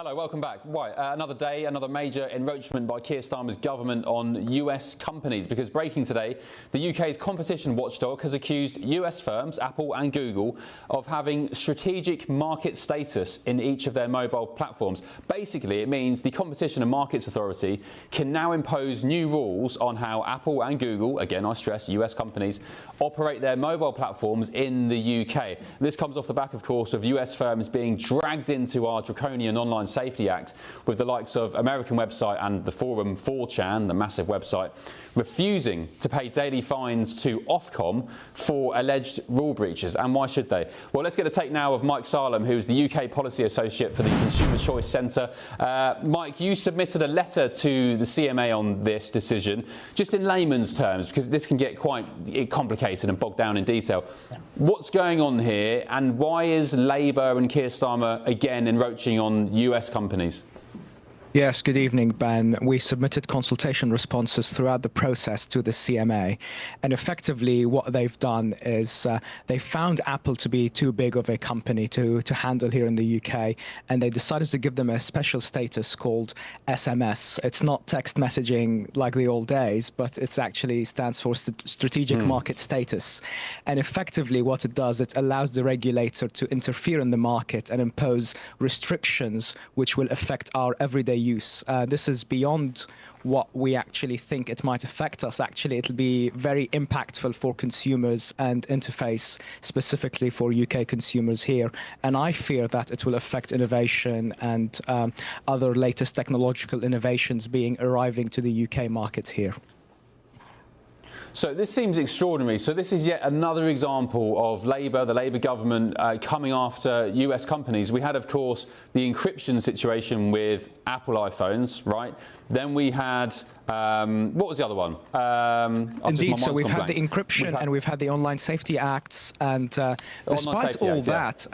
Hello, welcome back. Right, another day, another major encroachment by Keir Starmer's government on US companies, because breaking today, the UK's competition watchdog has accused US firms, Apple and Google, of having strategic market status in each of their mobile platforms. Basically, it means the Competition and Markets Authority can now impose new rules on how Apple and Google, again I stress US companies, operate their mobile platforms in the UK. This comes off the back, of course, of US firms being dragged into our draconian online Safety Act, with the likes of American website and the forum 4chan, the massive website, refusing to pay daily fines to Ofcom for alleged rule breaches. And why should they? Well, let's get a take now of Mike Salem, who's the UK Policy Associate for the Consumer Choice Centre. Mike, you submitted a letter to the CMA on this decision, just in layman's terms, because this can get quite complicated and bogged down in detail. What's going on here, and why is Labour and Keir Starmer again encroaching on US companies? Yes, good evening, Ben. We submitted consultation responses throughout the process to the CMA, and effectively what they've done is they found Apple to be too big of a company to handle here in the UK, and they decided to give them a special status called SMS. It's not text messaging like the old days, but it actually stands for strategic market status. And effectively what it does, it allows the regulator to interfere in the market and impose restrictions which will affect our everyday use. This is beyond what we actually think it might affect us. Actually, it'll be very impactful for consumers and interface specifically for UK consumers here. And I fear that it will affect innovation and other latest technological innovations arriving to the UK market here. So this seems extraordinary. So this is yet another example of Labour, the Labour government, coming after US companies. We had, of course, the encryption situation with Apple iPhones, right? Then we had, what was the other one? Indeed, so we've had the encryption and we've had the Online Safety Acts, and despite all that,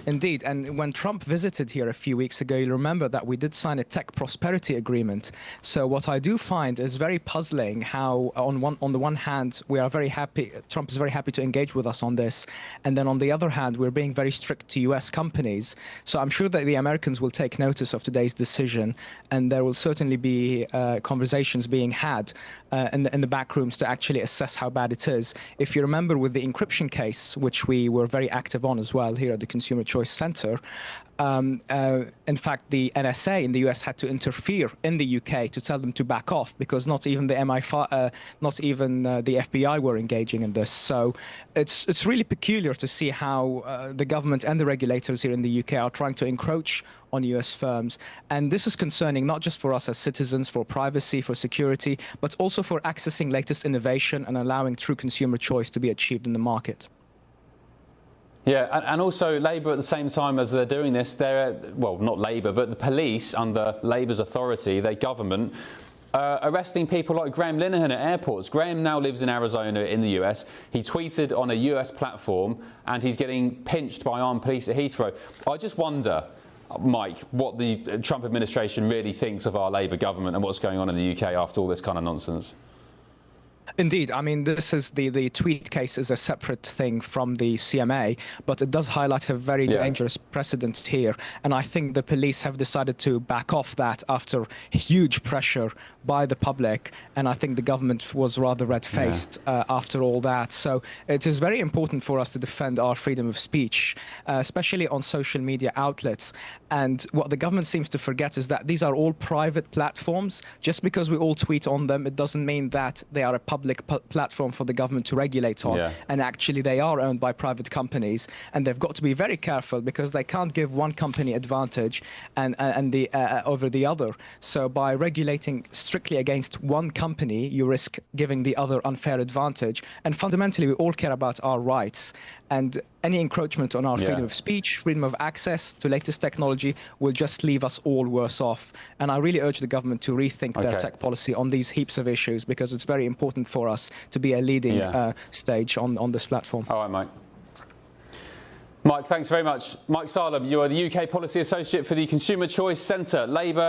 indeed, and when Trump visited here a few weeks ago, you'll remember that we did sign a tech prosperity agreement. So what I do find is very puzzling how on the one hand, we are very happy, Trump is very happy to engage with us on this, and then on the other hand, we're being very strict to US companies. So I'm sure that the Americans will take notice of today's decision, and there will certainly be conversations being had in the back rooms to actually assess how bad it is. If you remember with the encryption case, which we were very active on as well here at the Consumer Choice Centre, in fact, the NSA in the US had to interfere in the UK to tell them to back off, because not even the MI5, not even the FBI were engaging in this. So it's really peculiar to see how the government and the regulators here in the UK are trying to encroach on US firms. And this is concerning not just for us as citizens, for privacy, for security, but also for accessing latest innovation and allowing true consumer choice to be achieved in the market. Yeah, and also Labour at the same time as they're doing this, well, not Labour, but the police under Labour's authority, their government, arresting people like Graham Linehan at airports. Graham now lives in Arizona in the US. He tweeted on a US platform and he's getting pinched by armed police at Heathrow. I just wonder, Mike, what the Trump administration really thinks of our Labour government and what's going on in the UK after all this kind of nonsense. Indeed. I mean, this is the tweet case is a separate thing from the CMA, but it does highlight a very dangerous precedent here. And I think the police have decided to back off that after huge pressure by the public. And I think the government was rather red-faced after all that. So it is very important for us to defend our freedom of speech, especially on social media outlets. And what the government seems to forget is that these are all private platforms. Just because we all tweet on them, it doesn't mean that they are a public platform for the government to regulate on. And actually they are owned by private companies, and they've got to be very careful because they can't give one company advantage and over the other. So by regulating strictly against one company, you risk giving the other unfair advantage. And fundamentally, we all care about our rights, and any encroachment on our freedom of speech, freedom of access to latest technology will just leave us all worse off. And I really urge the government to rethink their tech policy on these heaps of issues, because it's very important for us to be a leading stage on this platform. All right, Mike. Mike, thanks very much. Mike Salem, you are the UK Policy Associate for the Consumer Choice Centre. Labour